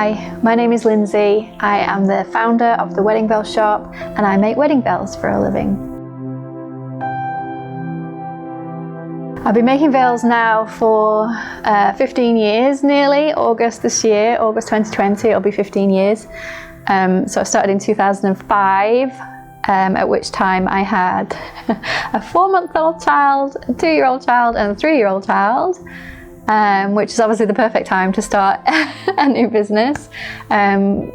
Hi, my name is Lynsey. I am the founder of the Wedding Veil Shop and I make wedding veils for a living. I've been making veils now for 15 years nearly. August this year, August 2020, it'll be 15 years. So I started in 2005, at which time I had a 4-month-old child, a 2-year-old child and a 3-year-old child. Which is obviously the perfect time to start a new business. I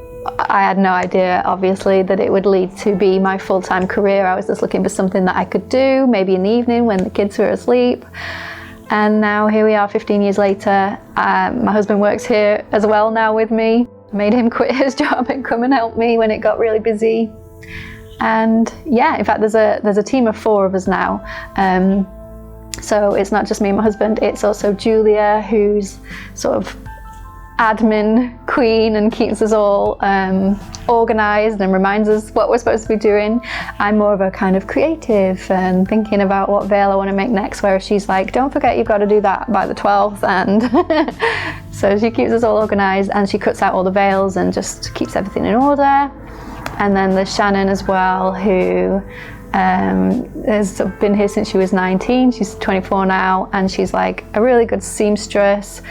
had no idea, obviously, that it would lead to be my full-time career. I was just looking for something that I could do, maybe in the evening when the kids were asleep. And now here we are 15 years later. My husband works here as well now with me. I made him quit his job and come and help me when it got really busy. And yeah, in fact, there's a team of 4 of us now. So it's not just me and my husband, it's also Julia, who's sort of admin queen and keeps us all organised and reminds us what we're supposed to be doing. I'm more of a kind of creative and thinking about what veil I want to make next, whereas she's like, don't forget you've got to do that by the 12th. And so she keeps us all organised and she cuts out all the veils and just keeps everything in order. And then there's Shannon as well, who has been here since she was 19. She's 24 now, and she's like a really good seamstress.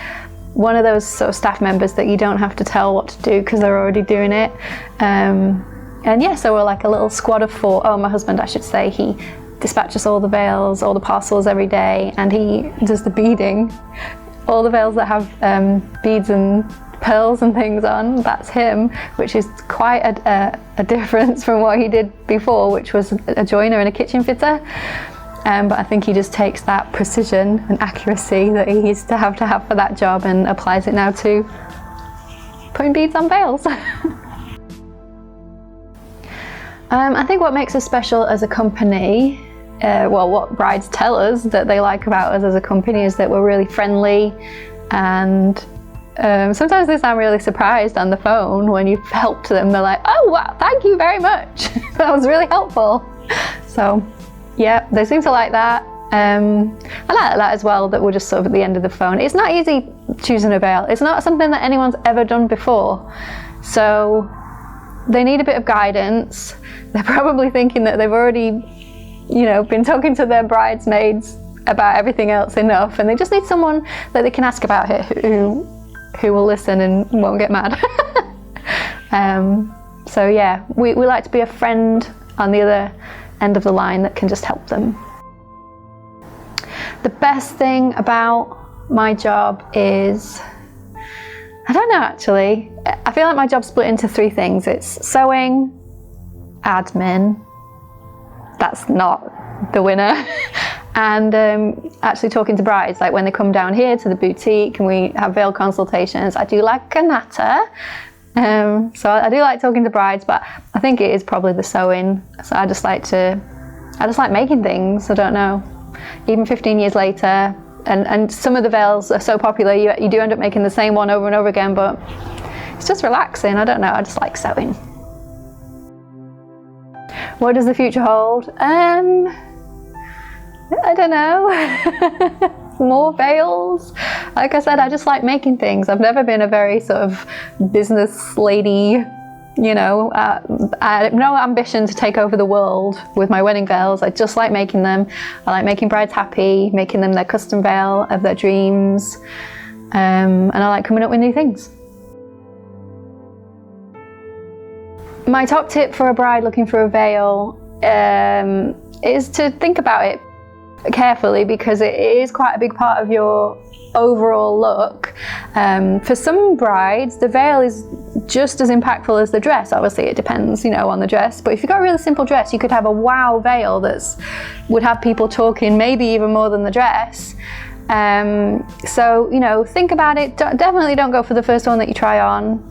One of those sort of staff members that you don't have to tell what to do because they're already doing it. And yeah, so we're like a little squad of 4. Oh, my husband, I should say, he dispatches all the veils, all the parcels every day, and he does the beading. All the veils that have beads and pearls and things on, that's him, which is quite a difference from what he did before, which was a joiner and a kitchen fitter. But I think he just takes that precision and accuracy that he used to have for that job and applies it now to putting beads on veils. I think what makes us special as a company, well, what brides tell us that they like about us as a company, is that we're really friendly, and sometimes they sound really surprised on the phone when you've helped them. They're like, oh wow, thank you very much. That was really helpful. So yeah, they seem to like that. I like that as well, that we're just sort of at the end of the phone. It's not easy choosing a veil. It's not something that anyone's ever done before. So they need a bit of guidance. They're probably thinking that they've already, been talking to their bridesmaids about everything else enough, and they just need someone that they can ask about it who will listen and won't get mad. So yeah, we like to be a friend on the other end of the line that can just help them. The best thing about my job is, I don't know actually, I feel like my job's split into 3 things. It's sewing, admin, that's not the winner, and actually talking to brides, like when they come down here to the boutique and we have veil consultations. I do like a natter, so I do like talking to brides, but I think it is probably the sewing. So I just like making things. I don't know, even 15 years later, and some of the veils are so popular you do end up making the same one over and over again, but it's just relaxing. I don't know, I just like sewing. What does the future hold? I don't know. More veils. Like I said, I just like making things. I've never been a very sort of business lady, I have no ambition to take over the world with my wedding veils. I just like making them. I like making brides happy, making them their custom veil of their dreams, and I like coming up with new things. My top tip for a bride looking for a veil is to think about it carefully, because it is quite a big part of your overall look. For some brides, the veil is just as impactful as the dress. Obviously it depends, on the dress, but if you've got a really simple dress, you could have a wow veil would have people talking maybe even more than the dress. So think about it. Definitely don't go for the first one that you try on.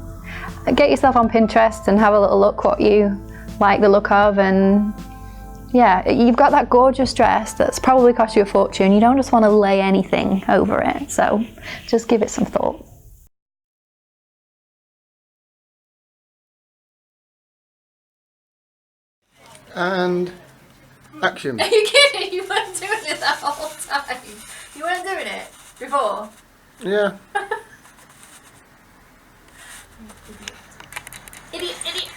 Get yourself on Pinterest and have a little look what you like the look of, and yeah, you've got that gorgeous dress that's probably cost you a fortune. You don't just want to lay anything over it, so just give it some thought. And action. Are you kidding? You weren't doing it that whole time. You weren't doing it before? Yeah. Idiot, idiot.